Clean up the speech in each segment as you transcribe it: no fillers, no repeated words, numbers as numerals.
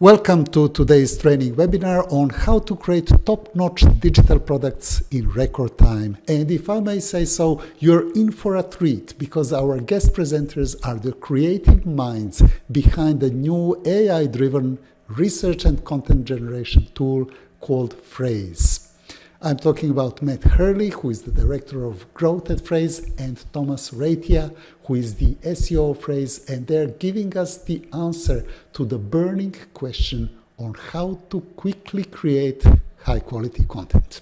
Welcome to today's training webinar on how to create top-notch digital products in record time. And if I may say so, you're in for a treat because our guest presenters are the creative minds behind the new AI-driven research and content generation tool called Frase. I'm talking about Matt Hurley, who is the Director of Growth at Frase, and Tomas Ratia, who is the SEO of Frase, and they're giving us the answer to the burning question on how to quickly create high-quality content.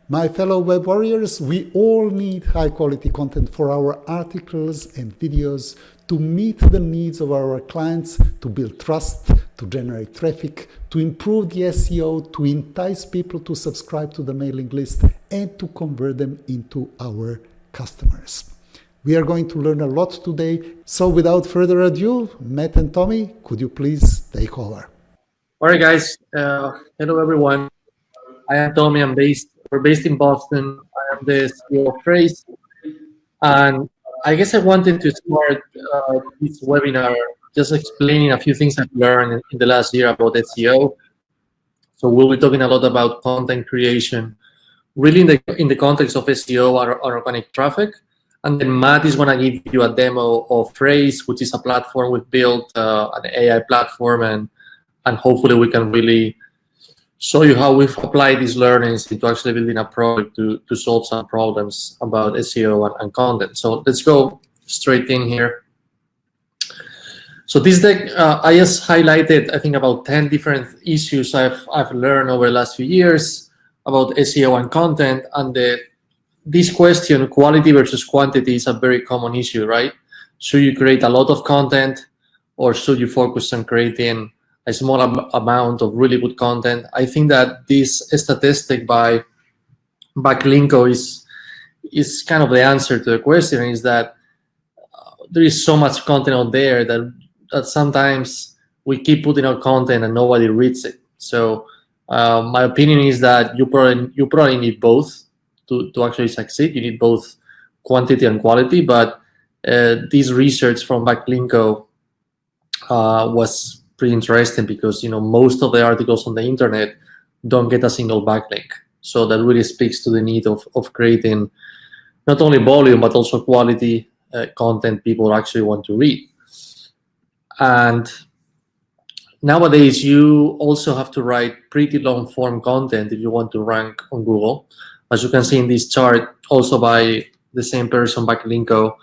My fellow web warriors, we all need high-quality content for our articles and videos to meet the needs of our clients, to build trust, to generate traffic, to improve the SEO, to entice people to subscribe to the mailing list, and to convert them into our customers. We are going to learn a lot today. So without further ado, Matt and Tommy, could you please take over? All right, guys. Hello, everyone. I am Tommy. We're based in Boston. I am the CEO of Frase. And I guess I wanted to start this webinar just explaining a few things I've learned in the last year about SEO. So we'll be talking a lot about content creation, really in the context of SEO or organic traffic. And then Matt is going to give you a demo of Frase, which is a platform we've built, an AI platform, and hopefully we can really show you how we've applied these learnings into actually building a product to solve some problems about SEO and content. So let's go straight in here. So this deck, I just highlighted, I think, about 10 different issues I've learned over the last few years about SEO and content. And this question, quality versus quantity, is a very common issue, right? Should you create a lot of content, or should you focus on creating a small amount of really good content? I think that this statistic by Backlinko is kind of the answer to the question, is that there is so much content out there that sometimes we keep putting out content and nobody reads it. So my opinion is that you probably need both to actually succeed. You need both quantity and quality, but this research from Backlinko was pretty interesting because most of the articles on the internet don't get a single backlink. So that really speaks to the need of creating not only volume but also quality content people actually want to read. And nowadays you also have to write pretty long form content if you want to rank on Google. As you can see in this chart, also by the same person, Backlinko,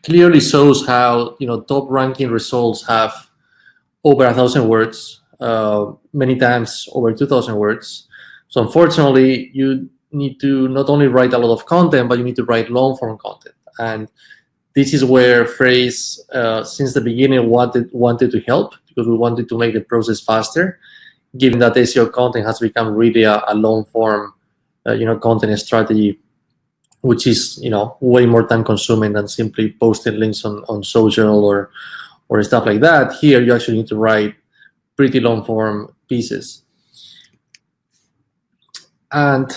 clearly shows how top ranking results have over 1,000 words, many times over 2,000 words. So unfortunately, you need to not only write a lot of content, but you need to write long form content. And this is where Frase, since the beginning, wanted to help, because we wanted to make the process faster, given that SEO content has become really a long form content strategy, which is way more time consuming than simply posting links on social or stuff like that. Here you actually need to write pretty long form pieces. And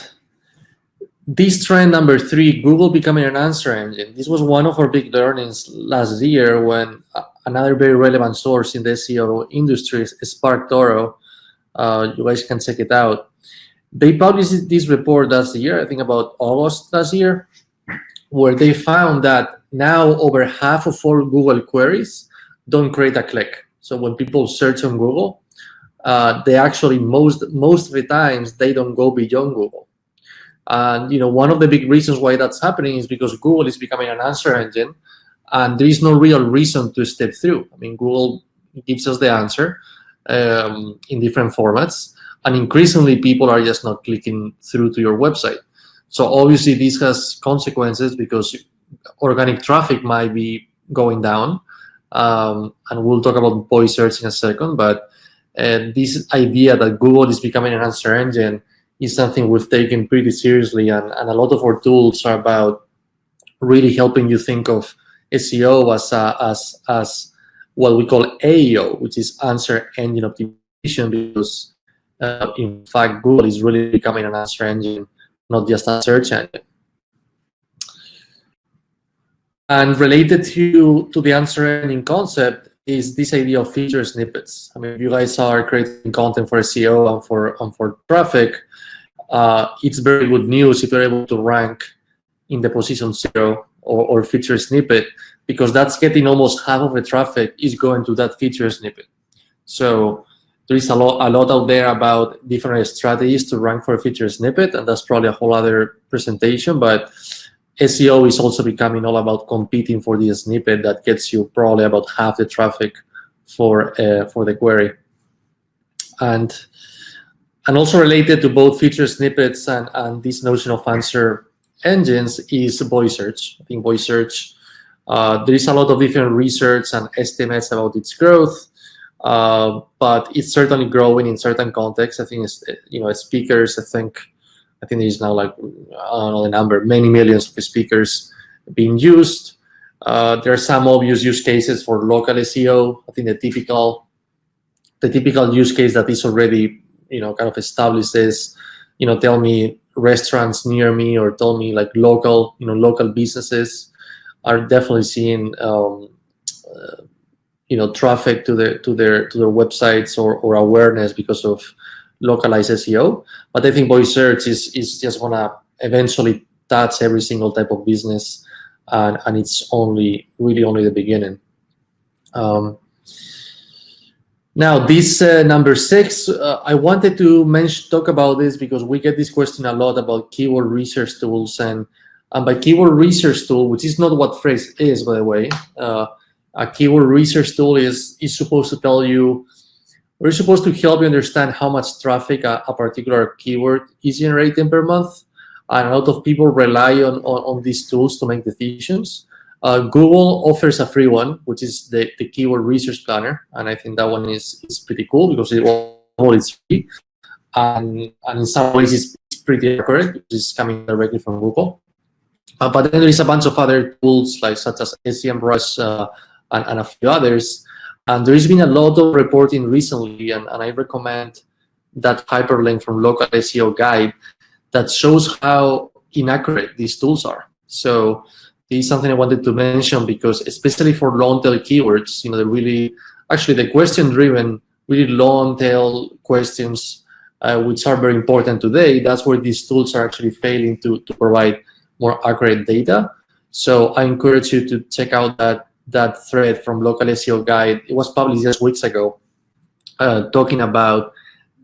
this trend number 3, Google becoming an answer engine, this was one of our big learnings last year, when another very relevant source in the SEO industry is SparkToro. You guys can check it out. They published this report last year, I think about August last year, where they found that now over half of all Google queries don't create a click. So when people search on Google, they actually, most of the times, they don't go beyond Google. And one of the big reasons why that's happening is because Google is becoming an answer engine, and there is no real reason to step through. I mean, Google gives us the answer in different formats, and increasingly people are just not clicking through to your website. So obviously this has consequences, because organic traffic might be going down, and we'll talk about voice search in a second. But this idea that Google is becoming an answer engine is something we've taken pretty seriously, and a lot of our tools are about really helping you think of SEO as what we call AEO, which is answer engine optimization, because in fact Google is really becoming an answer engine, not just a search engine. And related to the answer engine concept, is this idea of feature snippets. I mean, if you guys are creating content for SEO and for traffic, it's very good news if you're able to rank in the position 0 or feature snippet, because that's getting almost half of the traffic is going to that feature snippet. So there is a lot out there about different strategies to rank for a feature snippet, and that's probably a whole other presentation. But SEO is also becoming all about competing for the snippet that gets you probably about half the traffic for the query. And also related to both feature snippets and this notion of answer engines is voice search. I think voice search, there is a lot of different research and estimates about its growth, but it's certainly growing in certain contexts. I think it's, speakers, I think there is now, like, I don't know the number, many millions of speakers being used. There are some obvious use cases for local SEO. I think the typical use case that is already, kind of established is, tell me restaurants near me, or tell me like local businesses are definitely seeing, traffic to their websites or awareness because of localized SEO. But I think voice search is just gonna eventually touch every single type of business, and it's really only the beginning. Now, this number 6, I wanted to talk about this because we get this question a lot about keyword research tools, and by keyword research tool, which is not what Frase is, by the way. A keyword research tool is supposed to tell you, or is supposed to help you understand how much traffic a particular keyword is generating per month. And a lot of people rely on these tools to make decisions. Google offers a free one, which is the Keyword Research Planner, and I think that one is pretty cool because it's free, and in some ways it's pretty accurate, which is coming directly from Google. But then there is a bunch of other tools, like such as SEMrush and a few others, and there has been a lot of reporting recently, and I recommend that hyperlink from Local SEO Guide that shows how inaccurate these tools are. So this is something I wanted to mention because, especially for long tail keywords, the question-driven, really long tail questions, which are very important today, that's where these tools are actually failing to provide more accurate data. So I encourage you to check out that thread from Local SEO Guide. It was published just weeks ago, talking about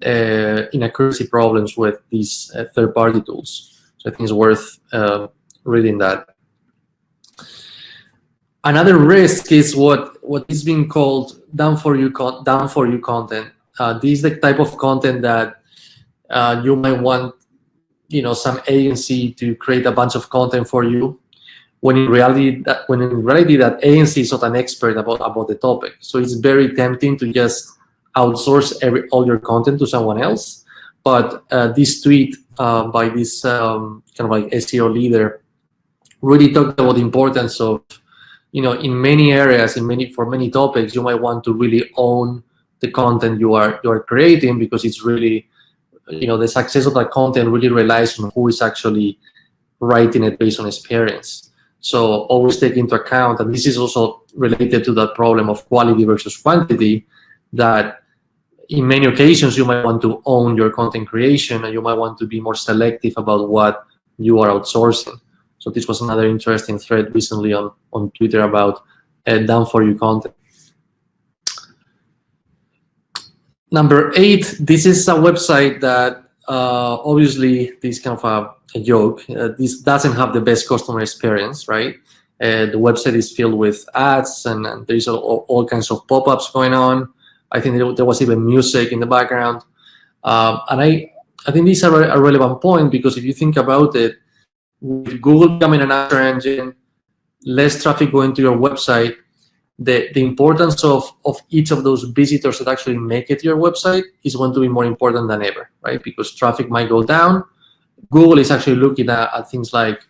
inaccuracy problems with these third-party tools. So I think it's worth reading that. Another risk is what is being called done for you content. This is the type of content that you might want, some agency to create a bunch of content for you, when in reality that agency is not an expert about the topic. So it's very tempting to just outsource all your content to someone else. But this tweet by this kind of like SEO leader really talked about the importance of, in many areas, for many topics, you might want to really own the content you are creating, because it's really, the success of that content really relies on who is actually writing it based on experience. So always take into account, and this is also related to that problem of quality versus quantity, that in many occasions you might want to own your content creation, and you might want to be more selective about what you are outsourcing. So this was another interesting thread recently on Twitter about done for you content. Number 8, this is a website that obviously this kind of a joke. This doesn't have the best customer experience, right? The website is filled with ads, and there's all kinds of pop-ups going on. I think there was even music in the background. And I think this is a relevant point, because if you think about it, with Google becoming an answer engine, less traffic going to your website, the importance of each of those visitors that actually make it to your website is going to be more important than ever, right? Because traffic might go down. Google is actually looking at things like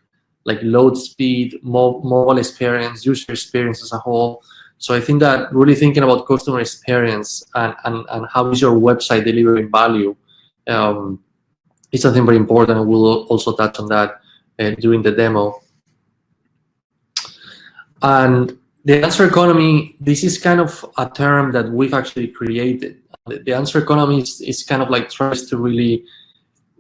load speed, mobile experience, user experience as a whole. So I think that really thinking about customer experience and how is your website delivering value is something very important, and we'll also touch on that during the demo. And The answer economy, this is kind of a term that we've actually created. The answer economy is kind of like tries to really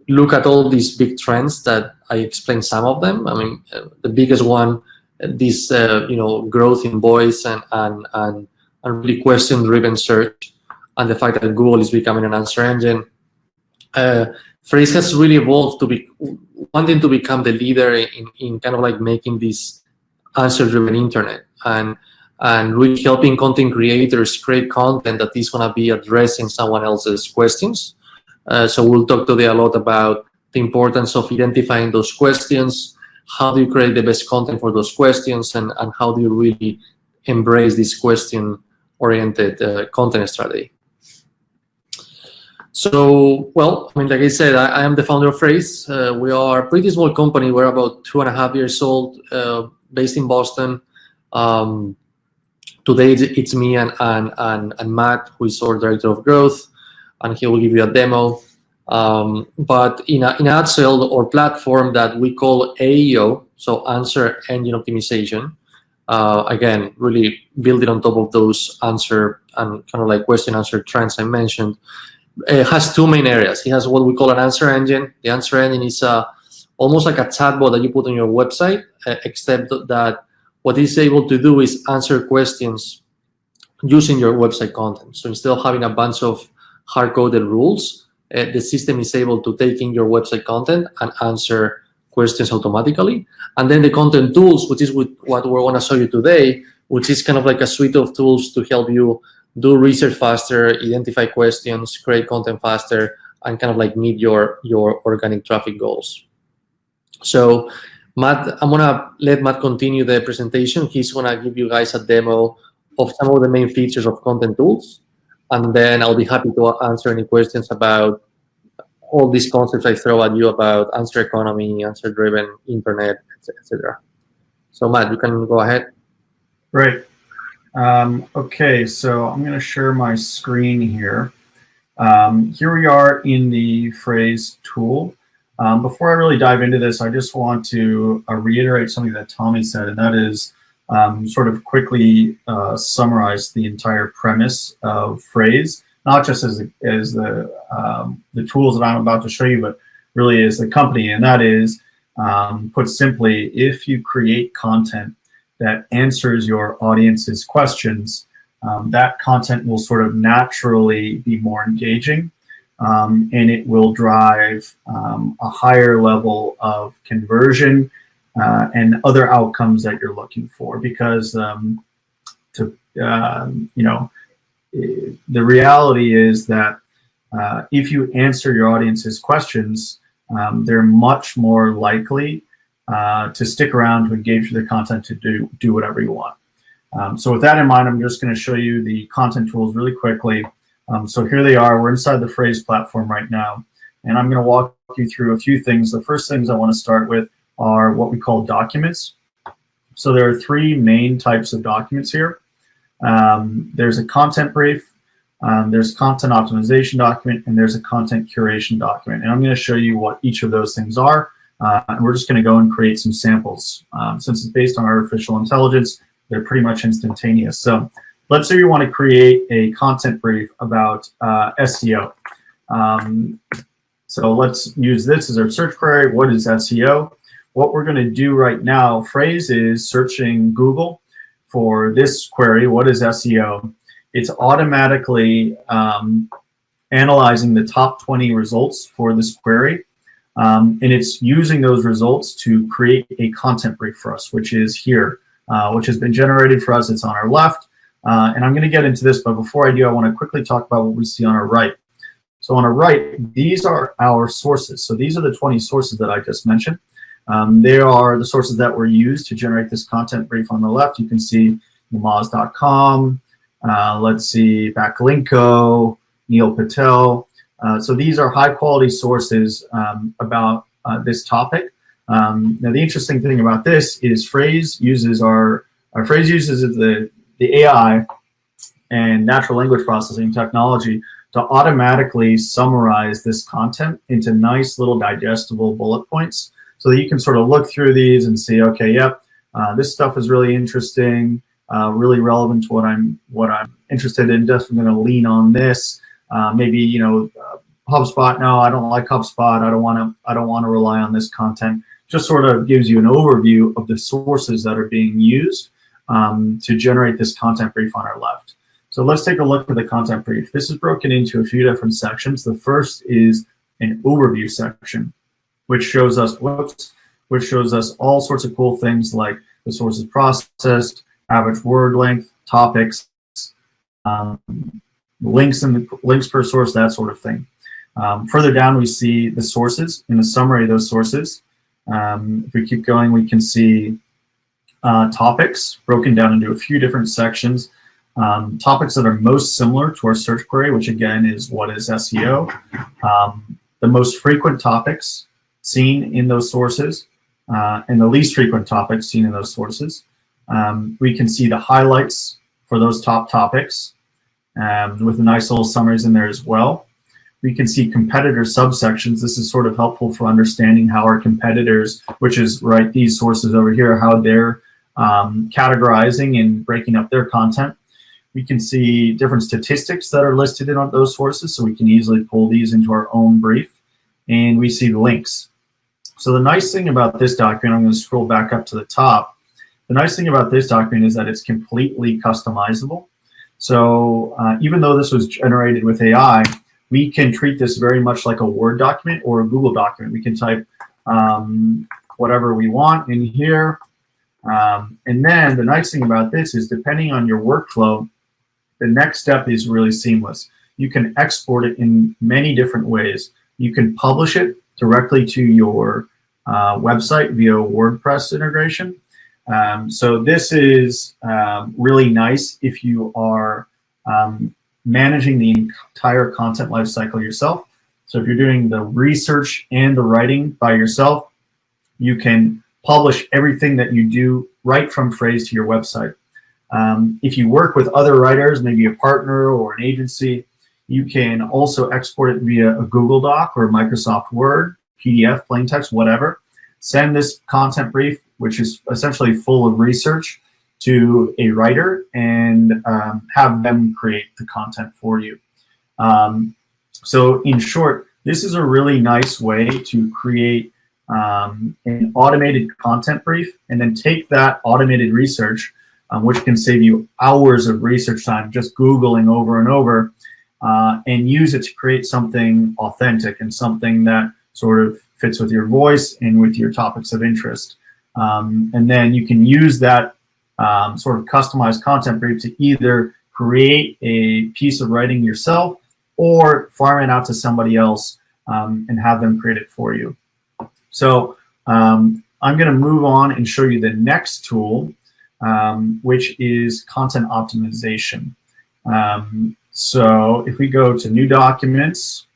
look at all these big trends that I explained some of them. I mean, the biggest one, this growth in voice and really question-driven search, and the fact that Google is becoming an answer engine. Frase has really evolved to be wanting to become the leader in kind of like making this answer-driven internet and really helping content creators create content that is going to be addressing someone else's questions. So we'll talk today a lot about the importance of identifying those questions, how do you create the best content for those questions, and how do you really embrace this question-oriented content strategy. So, well, I mean, like I said, I am the founder of Frase. We are a pretty small company. We're about 2.5 years old, based in Boston. Today, it's me and Matt, who is our director of growth, and he will give you a demo. But in a nutshell, our platform that we call AEO, so Answer Engine Optimization, again, really building on top of those answer and kind of like question-answer trends I mentioned. It has two main areas. It has what we call an answer engine. The answer engine is almost like a chatbot that you put on your website, except that what it's able to do is answer questions using your website content. So instead of having a bunch of hard-coded rules, the system is able to take in your website content and answer questions automatically. And then the content tools, which is what we want to show you today, which is kind of like a suite of tools to help you do research faster, identify questions, create content faster, and kind of like meet your organic traffic goals. So Matt, I'm gonna let Matt continue the presentation. He's gonna give you guys a demo of some of the main features of content tools. And then I'll be happy to answer any questions about all these concepts I throw at you about answer economy, answer-driven internet, etc. So Matt, you can go ahead. Great. Okay, so I'm going to share my screen here. Here we are in the Frase tool. Before I really dive into this, I just want to reiterate something that Tommy said, and that is sort of quickly summarize the entire premise of Frase, not just as the tools that I'm about to show you, but really as the company. And that is, put simply, if you create content that answers your audience's questions, that content will sort of naturally be more engaging, and it will drive a higher level of conversion and other outcomes that you're looking for. Because the reality is that if you answer your audience's questions, they're much more likely to stick around, to engage with the content, to do whatever you want. So with that in mind, I'm just going to show you the content tools really quickly. So here they are. We're inside the Frase platform right now, and I'm going to walk you through a few things. The first things I want to start with are what we call documents. So there are three main types of documents here. There's a content brief, there's content optimization document, and there's a content curation document. And I'm going to show you what each of those things are. And we're just going to go and create some samples. Since it's based on artificial intelligence, they're pretty much instantaneous. So let's say you want to create a content brief about SEO. So let's use this as our search query. What is SEO? What we're going to do right now, Frase is searching Google for this query, what is SEO? It's automatically analyzing the top 20 results for this query. And it's using those results to create a content brief for us, which is here, which has been generated for us. It's on our left. And I'm going to get into this, but before I do, I want to quickly talk about what we see on our right. So on our right, these are our sources. So these are the 20 sources that I just mentioned. They are the sources that were used to generate this content brief. On the left, you can see Moz.com, let's see, Backlinko, Neil Patel. So these are high quality sources about this topic. Now the interesting thing about this is Frase uses Frase uses the AI and natural language processing technology to automatically summarize this content into nice little digestible bullet points, so that you can sort of look through these and see, okay, yep, this stuff is really interesting. really relevant to what I'm interested in. Definitely going to lean on this. Maybe, you know, HubSpot. No, I don't like HubSpot. I don't want to rely on this content. Just sort of gives you an overview of the sources that are being used to generate this content brief on our left. So let's take a look at the content brief. This is broken into a few different sections. The first is an overview section, which shows us all sorts of cool things like the sources processed, average word length, topics, links per source, that sort of thing. Further down, we see the sources and the summary of those sources. If we keep going, we can see topics broken down into a few different sections. Topics that are most similar to our search query, which again is what is SEO. The most frequent topics seen in those sources, and the least frequent topics seen in those sources. We can see the highlights for those top topics with nice little summaries in there as well. We can see competitor subsections. This is sort of helpful for understanding how our competitors, which is right these sources over here, how they're categorizing and breaking up their content. We can see different statistics that are listed in those sources, so we can easily pull these into our own brief. And we see links. So the nice thing about this document, I'm going to scroll back up to the top. The nice thing about this document is that it's completely customizable. So even though this was generated with AI, we can treat this very much like a Word document or a Google document. We can type whatever we want in here. And then the nice thing about this is depending on your workflow, the next step is really seamless. You can export it in many different ways. You can publish it directly to your website via WordPress integration. So this is really nice if you are managing the entire content lifecycle yourself. So if you're doing the research and the writing by yourself, you can publish everything that you do right from Frase to your website. If you work with other writers, maybe a partner or an agency, you can also export it via a Google Doc or Microsoft Word, PDF, plain text, whatever. Send this content brief, which is essentially full of research, to a writer and have them create the content for you. So in short, this is a really nice way to create an automated content brief and then take that automated research, which can save you hours of research time just Googling over and over, and use it to create something authentic and something that sort of fits with your voice and with your topics of interest. And then you can use that sort of customized content brief to either create a piece of writing yourself or farm it out to somebody else and have them create it for you. So I'm going to move on and show you the next tool, which is content optimization. So if we go to new documents,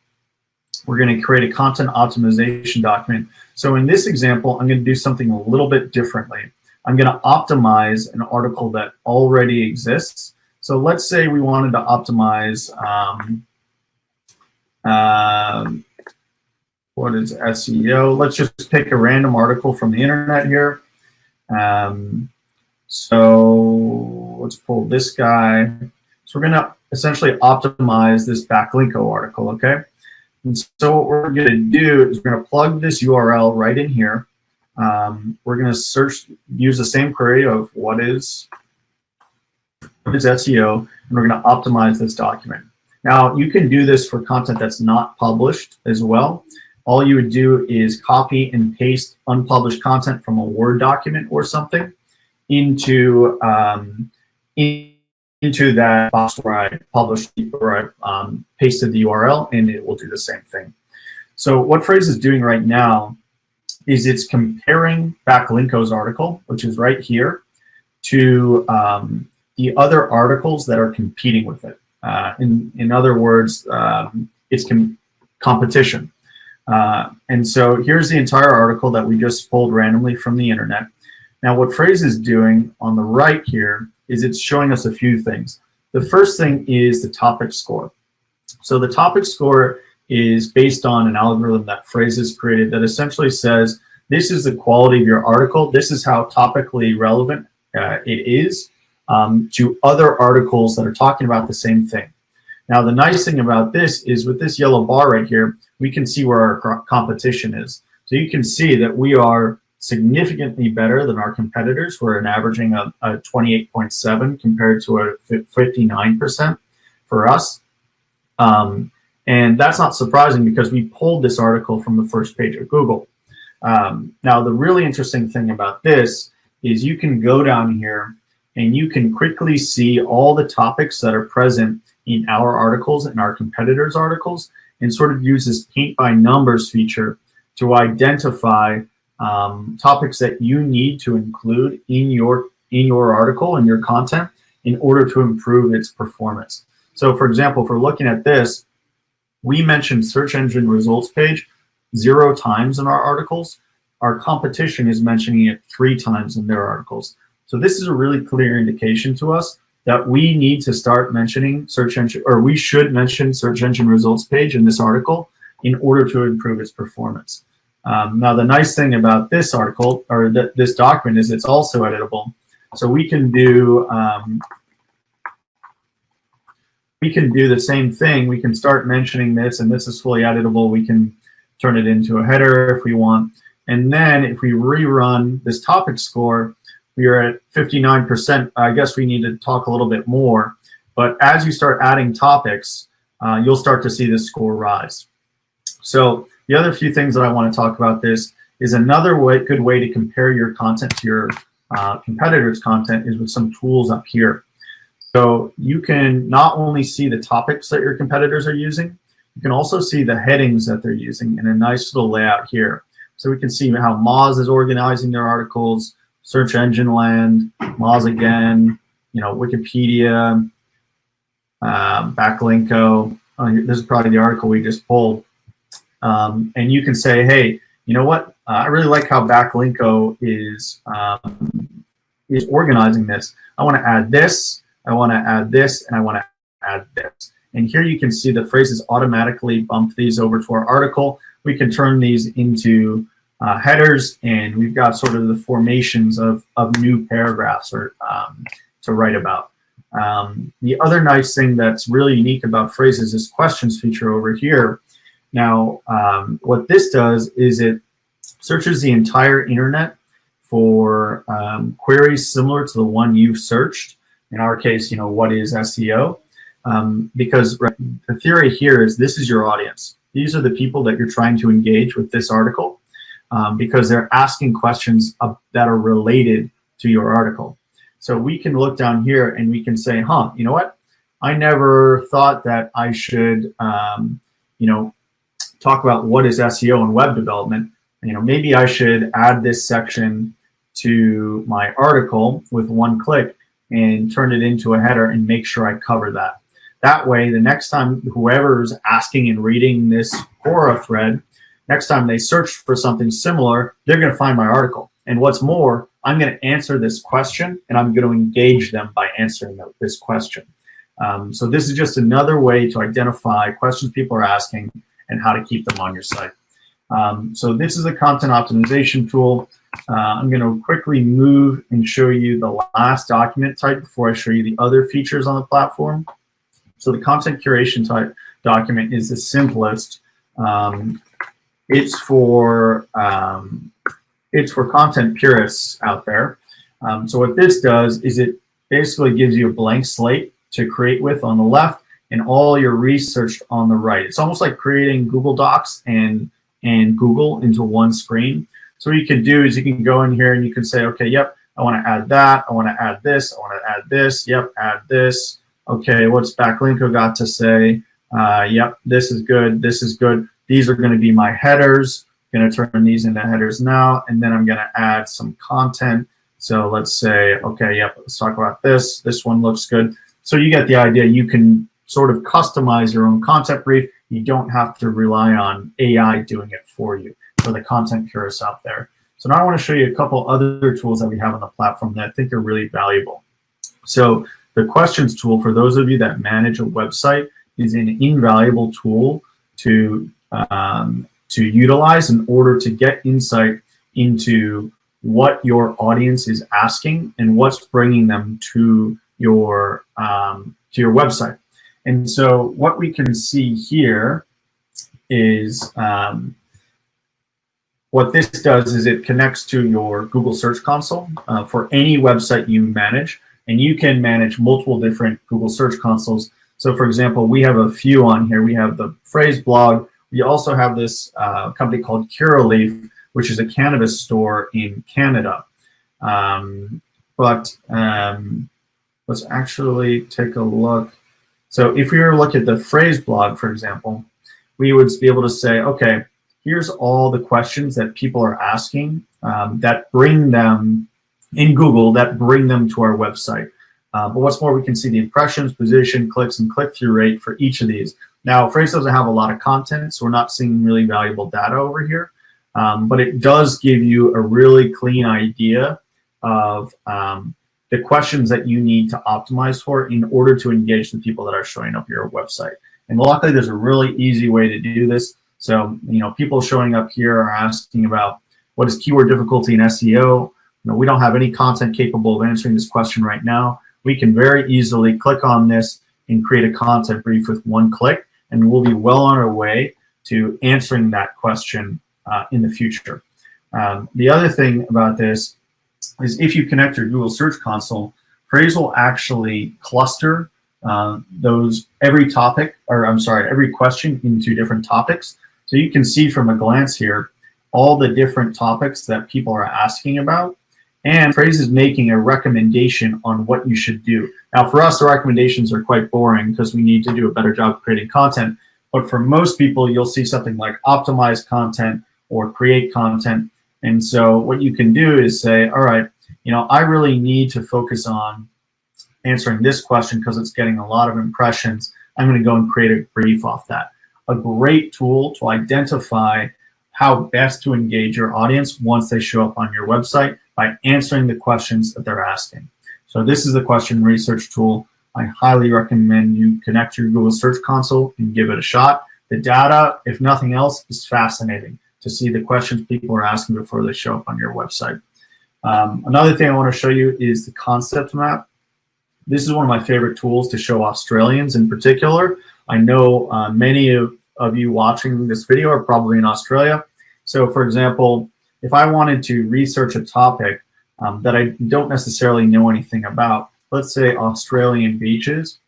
we're going to create a content optimization document. So in this example, I'm going to do something a little bit differently. I'm going to optimize an article that already exists. So let's say we wanted to optimize, what is SEO? Let's just pick a random article from the internet here. So let's pull this guy. So we're going to essentially optimize this backlinko article, okay? And so what we're going to do is we're going to plug this URL right in here. We're going to use the same query of what is SEO, and we're going to optimize this document. Now, you can do this for content that's not published as well. All you would do is copy and paste unpublished content from a Word document or something into that box where I published or I pasted the URL, and it will do the same thing. So what Frase is doing right now is it's comparing Backlinko's article, which is right here, to the other articles that are competing with it. In other words, it's competition. And so here's the entire article that we just pulled randomly from the internet. Now what Frase is doing on the right here is it's showing us a few things. The first thing is the topic score. So the topic score is based on an algorithm that Frase has created that essentially says, this is the quality of your article, this is how topically relevant it is, to other articles that are talking about the same thing. Now, the nice thing about this is with this yellow bar right here, we can see where our competition is. So you can see that we are significantly better than our competitors. We're averaging a 28.7 compared to a 59% for us. And that's not surprising because we pulled this article from the first page of Google. Now, the really interesting thing about this is you can go down here and you can quickly see all the topics that are present in our articles and our competitors' articles, and sort of use this paint by numbers feature to identify topics that you need to include in your article and your content in order to improve its performance. So, for example, if we're looking at this, we mentioned search engine results page 0 times in our articles. Our competition is mentioning it 3 times in their articles. So this is a really clear indication to us that we need to start mentioning search engine, or we should mention search engine results page in this article in order to improve its performance. Now, the nice thing about this article, or this document, is it's also editable. So we can do the same thing. We can start mentioning this, and this is fully editable. We can turn it into a header if we want. And then if we rerun this topic score, we are at 59%. I guess we need to talk a little bit more. But as you start adding topics, you'll start to see the score rise. So the other few things that I want to talk about this is another good way to compare your content to your competitors' content is with some tools up here. So you can not only see the topics that your competitors are using, you can also see the headings that they're using in a nice little layout here. So we can see how Moz is organizing their articles, Search Engine Land, Moz again, Wikipedia, Backlinko. This is probably the article we just pulled. And you can say, hey, you know what? I really like how Backlinko is organizing this. I want to add this, I want to add this, and I want to add this. And here you can see the phrases automatically bump these over to our article. We can turn these into headers, and we've got sort of the formations of new paragraphs to write about. The other nice thing that's really unique about Frase is this questions feature over here. Now, what this does is it searches the entire internet for queries similar to the one you've searched. In our case, what is SEO? Because the theory here is this is your audience. These are the people that you're trying to engage with this article because they're asking questions that are related to your article. So we can look down here and we can say, you know what? I never thought that I should, talk about what is SEO and web development. Maybe I should add this section to my article with one click and turn it into a header and make sure I cover that. That way, the next time whoever's asking and reading this Quora thread, next time they search for something similar, they're going to find my article. And what's more, I'm going to answer this question, and I'm going to engage them by answering this question. So this is just another way to identify questions people are asking and how to keep them on your site. So this is a content optimization tool. I'm going to quickly move and show you the last document type before I show you the other features on the platform. So the content curation type document is the simplest. It's for content purists out there. So what this does is it basically gives you a blank slate to create with on the left and all your research on the right. It's almost like creating Google Docs and Google into one screen. So what you can do is you can go in here and you can say, okay, yep, I want to add that. I want to add this. I want to add this. Yep, add this. Okay, what's Backlinko got to say? Yep, this is good. This is good. These are going to be my headers. I'm going to turn these into headers now, and then I'm going to add some content. So let's say, okay, yep, let's talk about this. This one looks good. So you get the idea. You can sort of customize your own content brief. You don't have to rely on AI doing it for you, for the content purists out there. So now I want to show you a couple other tools that we have on the platform that I think are really valuable. So the questions tool, for those of you that manage a website, is an invaluable tool to utilize in order to get insight into what your audience is asking and what's bringing them to your website. And so what we can see here is what this does is it connects to your Google Search Console for any website you manage, and you can manage multiple different Google Search Consoles. So for example, we have a few on here. We have the Frase blog. We also have this company called Hurley, which is a cannabis store in Canada. Let's actually take a look. So if we were to look at the Frase blog, for example, we would be able to say, okay, here's all the questions that people are asking that bring them in Google, that bring them to our website. But what's more, we can see the impressions, position, clicks, and click-through rate for each of these. Now, Frase doesn't have a lot of content, so we're not seeing really valuable data over here. But it does give you a really clean idea of the questions that you need to optimize for in order to engage the people that are showing up your website. And luckily, there's a really easy way to do this. So, people showing up here are asking about what is keyword difficulty in SEO. We don't have any content capable of answering this question right now. We can very easily click on this and create a content brief with one click, and we'll be well on our way to answering that question in the future. The other thing about this is if you connect your Google Search Console, Frase will actually cluster every question into different topics. So you can see from a glance here all the different topics that people are asking about, and Frase is making a recommendation on what you should do. Now, for us, the recommendations are quite boring because we need to do a better job of creating content. But for most people, you'll see something like optimize content or create content. And so what you can do is say, all right, I really need to focus on answering this question because it's getting a lot of impressions. I'm going to go and create a brief off that. A great tool to identify how best to engage your audience once they show up on your website by answering the questions that they're asking. So this is the question research tool. I highly recommend you connect your Google Search Console and give it a shot. The data, if nothing else, is fascinating to see the questions people are asking before they show up on your website. Another thing I want to show you is the concept map. This is one of my favorite tools to show Australians in particular. I know many of you watching this video are probably in Australia. So for example, if I wanted to research a topic that I don't necessarily know anything about, let's say Australian beaches,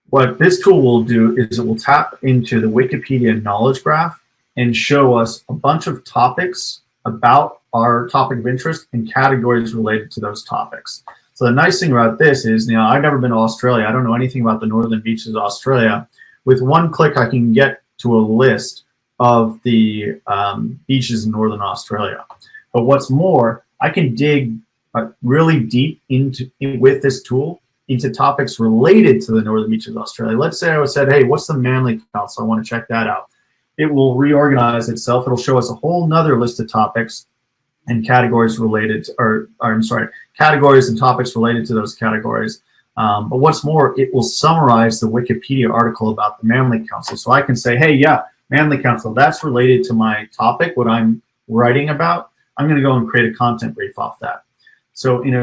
what this tool will do is it will tap into the Wikipedia knowledge graph and show us a bunch of topics about our topic of interest and categories related to those topics. So the nice thing about this is, I've never been to Australia. I don't know anything about the northern beaches of Australia. With one click, I can get to a list of the beaches in northern Australia. But what's more, I can dig really deep with this tool into topics related to the northern beaches of Australia. Let's say I said, hey, what's the Manly Council? I want to check that out. It will reorganize itself. It'll show us a whole nother list of topics and categories related to, categories and topics related to those categories. But what's more, it will summarize the Wikipedia article about the Manly Council. So I can say, hey, yeah, Manly Council, that's related to my topic, what I'm writing about. I'm going to go and create a content brief off that. So in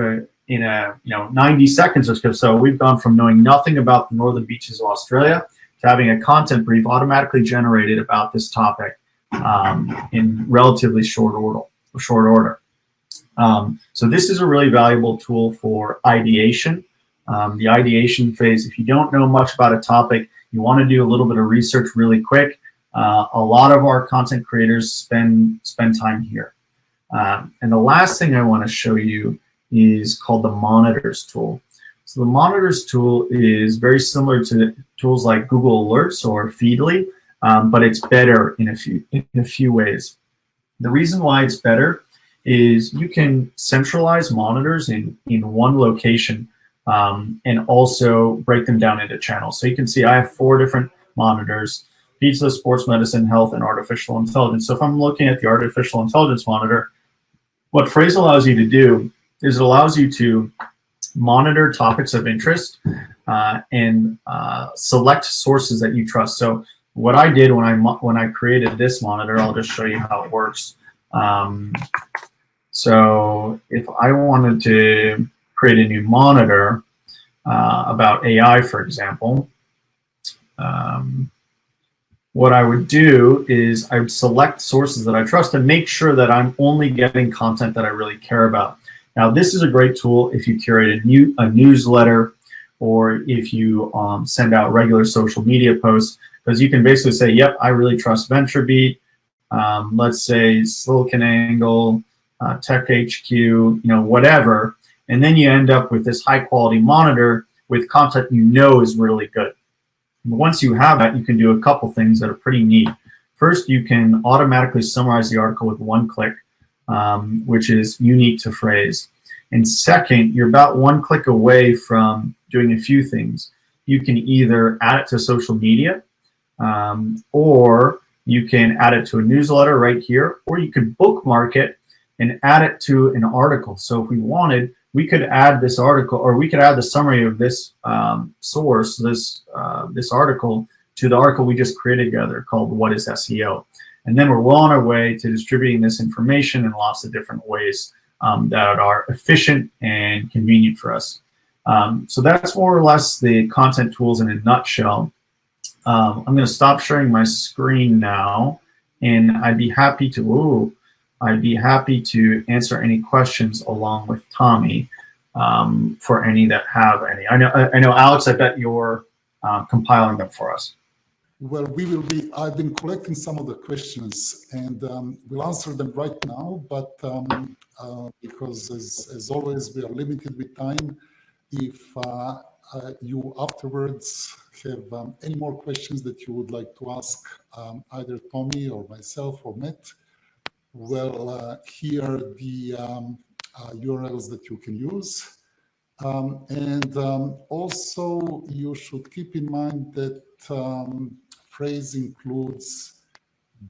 a 90 seconds or so, we've gone from knowing nothing about the northern beaches of Australia to having a content brief automatically generated about this topic in relatively short order. So this is a really valuable tool for ideation. The ideation phase, if you don't know much about a topic, you want to do a little bit of research really quick. A lot of our content creators spend time here. And the last thing I want to show you is called the monitors tool. So the monitors tool is very similar to tools like Google Alerts or Feedly, but it's better in a few ways. The reason why it's better is you can centralize monitors in one location and also break them down into channels. So you can see I have 4 different monitors: pizza, sports medicine, health, and artificial intelligence. So if I'm looking at the artificial intelligence monitor, what Frase allows you to do is it allows you to monitor topics of interest and select sources that you trust. So what I did when I created this monitor, I'll just show you how it works. So if I wanted to create a new monitor about AI, for example, what I would do is I would select sources that I trust and make sure that I'm only getting content that I really care about. Now, this is a great tool if you curate a newsletter, or if you send out regular social media posts, because you can basically say, yep, I really trust VentureBeat, let's say SiliconANGLE, Tech HQ, whatever, and then you end up with this high quality monitor with content is really good. Once you have that, you can do a couple things that are pretty neat. First, you can automatically summarize the article with one click, which is unique to Frase. And second, you're about one click away from doing a few things. You can either add it to social media, or you can add it to a newsletter right here, or you could bookmark it and add it to an article. So if we wanted, we could add this article, or we could add the summary of this source, this article, to the article we just created together called What is SEO? And then we're well on our way to distributing this information in lots of different ways that are efficient and convenient for us. So that's more or less the content tools in a nutshell. I'm going to stop sharing my screen now, and I'd be happy to answer any questions along with Tommy for any that have any. I know, Alex, I bet you're compiling them for us. Well, I've been collecting some of the questions, and we'll answer them right now, but because as always, we are limited with time. If you afterwards have any more questions that you would like to ask either Tommy or myself or Matt, well, here are the URLs that you can use. And also, you should keep in mind that Frase includes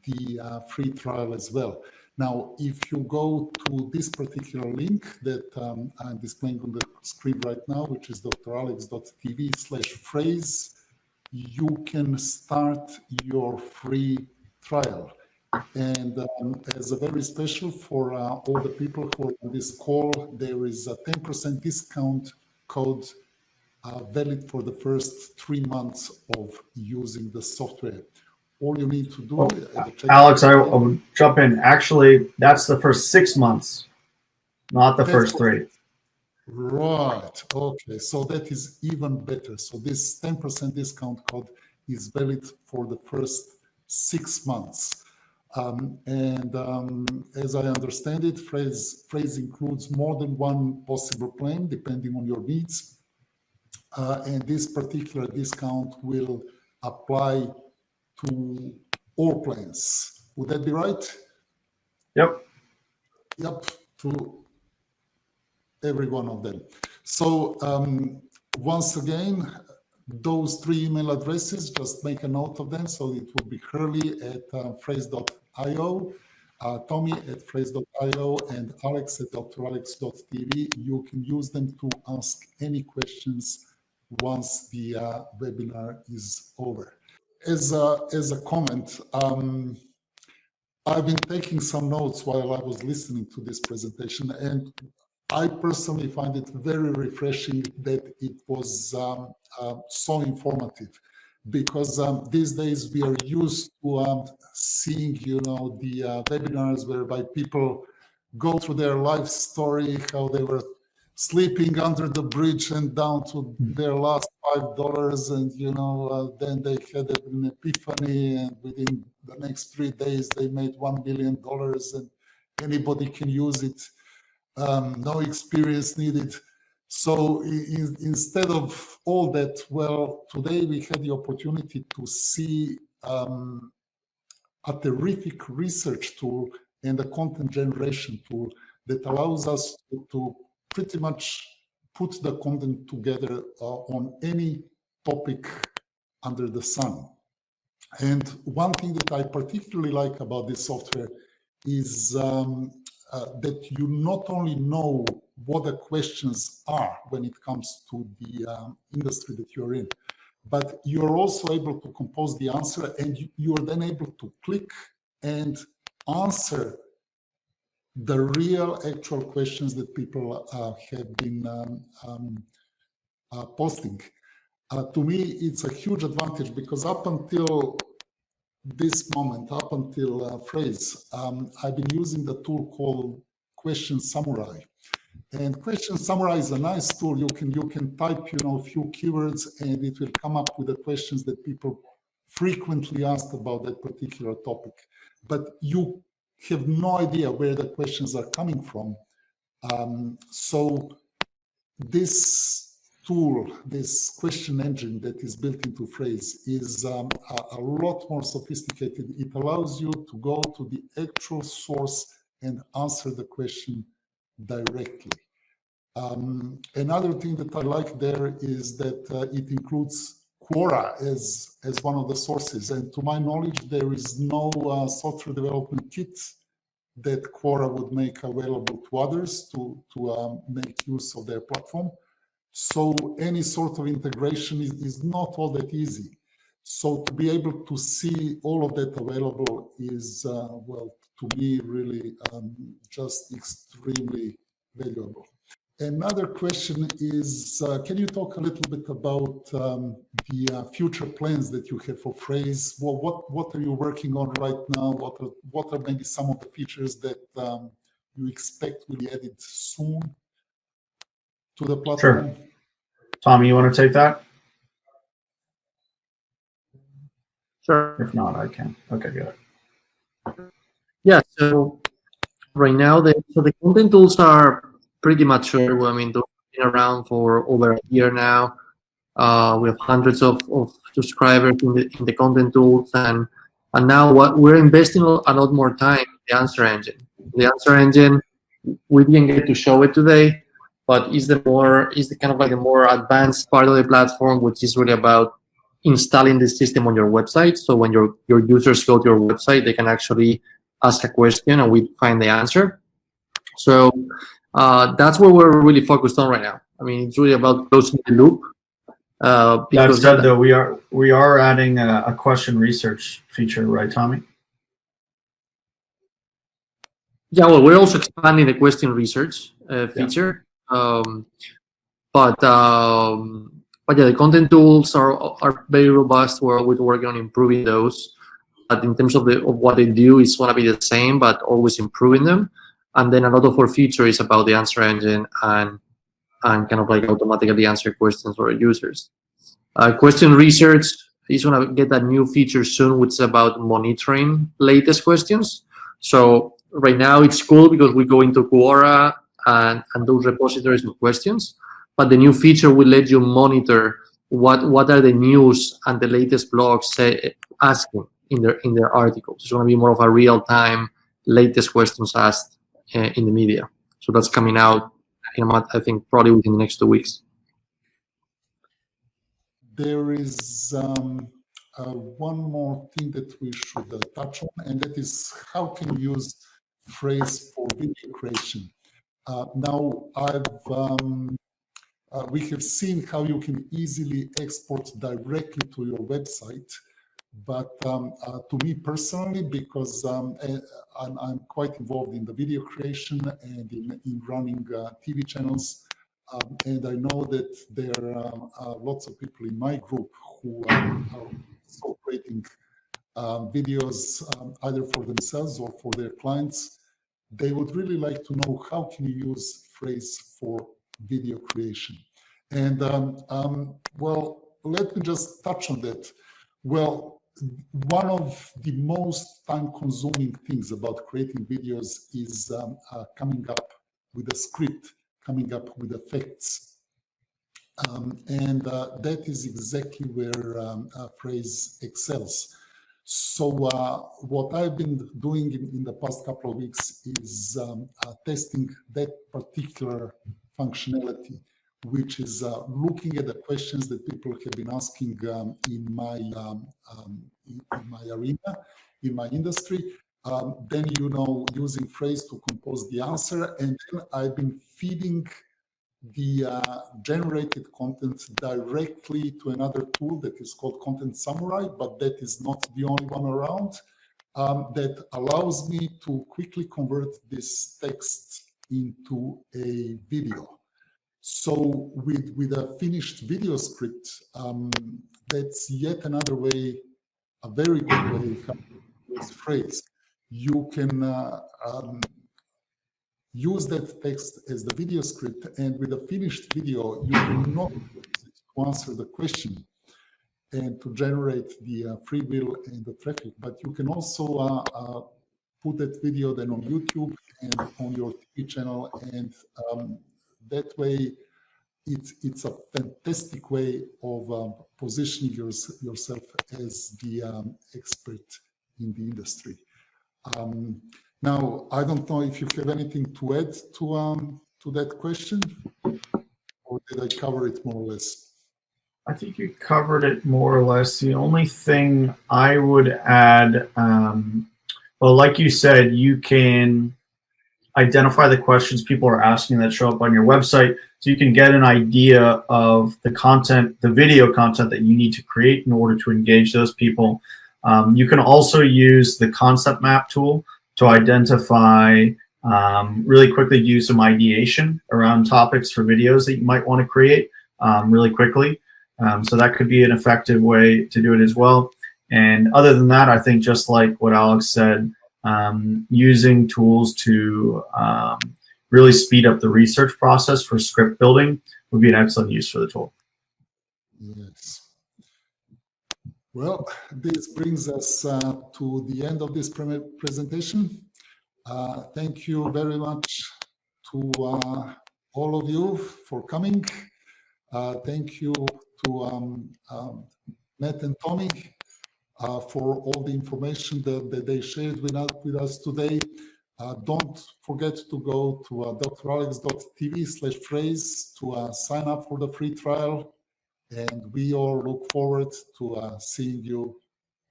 the free trial as well. Now, if you go to this particular link that I'm displaying on the screen right now, which is dralex.tv/Frase, you can start your free trial. And as a very special for all the people who are on this call, there is a 10% discount code valid for the first 3 months of using the software. All you need to do... Alex, I will jump in. Actually, that's the first 6 months, not the first 3. Right. Okay. So that is even better. So this 10% discount code is valid for the first 6 months. As I understand it, Frase includes more than one possible plan depending on your needs. And this particular discount will apply to all plans. Would that be right? Yep. Yep, to every one of them. So once again, those 3 email addresses, just make a note of them. So it will be Hurley at frase.io, Tommy at frase.io, and Alex at dralex.tv. You can use them to ask any questions once the webinar is over. As a comment, I've been taking some notes while I was listening to this presentation, and I personally find it very refreshing that it was so informative, because these days we are used to seeing, the webinars whereby people go through their life story, how they were sleeping under the bridge and down to their last $5, and then they had an epiphany, and within the next 3 days they made $1 million, and anybody can use it. No experience needed. So instead of all that, well, today we had the opportunity to see a terrific research tool and a content generation tool that allows us to pretty much put the content together on any topic under the sun. And one thing that I particularly like about this software is that you not only know what the questions are when it comes to the industry that you're in, but you're also able to compose the answer, and you're then able to click and answer the real actual questions that people have been posting. To me, it's a huge advantage because up until this moment, up until Frase, I've been using the tool called Question Samurai. And Question Samurai is a nice tool. You can type, a few keywords, and it will come up with the questions that people frequently asked about that particular topic. But you have no idea where the questions are coming from. So this tool, this question engine that is built into Frase is a lot more sophisticated. It allows you to go to the actual source and answer the question directly. Another thing that I like there is that it includes Quora as one of the sources. And to my knowledge, there is no software development kit that Quora would make available to others to make use of their platform. So any sort of integration is not all that easy. So to be able to see all of that available is, well, to me, really just extremely valuable. Another question is, can you talk a little bit about the future plans that you have for Frase? Well, what are you working on right now? What are maybe some of the features that you expect will be added soon to the platform? Sure. Tommy, you want to take that? Sure. If not, I can. Okay, good. Yeah, so right now, the content tools are pretty mature. I mean, they've been around for over a year now. We have hundreds of subscribers in the content tools, and now what we're investing a lot more time in the answer engine. The answer engine, we didn't get to show it today, but is the kind of like a more advanced part of the platform, which is really about installing the system on your website. So when your users go to your website, they can actually ask a question and we find the answer. So that's what we're really focused on right now. I mean, it's really about closing the loop. That said, though, we are adding a question research feature, right, Tommy? Yeah, well, we're also expanding the question research feature. Yeah. But yeah, the content tools are very robust. We're always working on improving those. But in terms of what they do, it's going to be the same, but always improving them. And then a lot of our feature is about the answer engine and kind of like automatically answer questions for our users. Question research is going to get a new feature soon, which is about monitoring latest questions. So right now it's cool because we go into Quora and those repositories of questions, but the new feature will let you monitor what are the news and the latest blogs asking in their articles. It's going to be more of a real-time latest questions asked in the media. So that's coming out in a month, I think, probably within the next 2 weeks. There is one more thing that we should touch on, and that is how can you use Frase for video creation. Now, we have seen how you can easily export directly to your website, but to me personally, because I'm quite involved in the video creation and in running TV channels, and I know that there are lots of people in my group who are creating videos either for themselves or for their clients. They would really like to know how can you use Frase for video creation. And well, let me just touch on that. Well, one of the most time-consuming things about creating videos is coming up with a script, coming up with effects. And that is exactly where Frase excels. So what I've been doing in the past couple of weeks is testing that particular functionality, which is looking at the questions that people have been asking in my arena, in my industry. Then, using Frase to compose the answer. And then I've been feeding the generated content directly to another tool that is called Content Samurai, but that is not the only one around. that allows me to quickly convert this text into a video. So with a finished video script, that's yet another way, a very good way to use Phrase. You can use that text as the video script, and with a finished video, you can not use it to answer the question and to generate the free will and the traffic, but you can also put that video then on YouTube and on your TV channel, and that way it's a fantastic way of positioning yourself as the expert in the industry. Now, I don't know if you have anything to add to that question, or did I cover it more or less? I think you covered it more or less. The only thing I would add, well, like you said, you can identify the questions people are asking that show up on your website, so you can get an idea of the content, the video content that you need to create in order to engage those people. You can also use the concept map tool to identify, really quickly do some ideation around topics for videos that you might want to create really quickly. So that could be an effective way to do it as well. And other than that, I think just like what Alex said, using tools to really speed up the research process for script building would be an excellent use for the tool. Yes. Well, this brings us to the end of this presentation. Thank you very much to all of you for coming. Thank you to Matt and Tommy for all the information that they shared with us today. Don't forget to go to dralex.tv/phrase to sign up for the free trial. And we all look forward to seeing you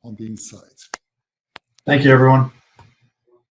on the inside. Thank you, everyone.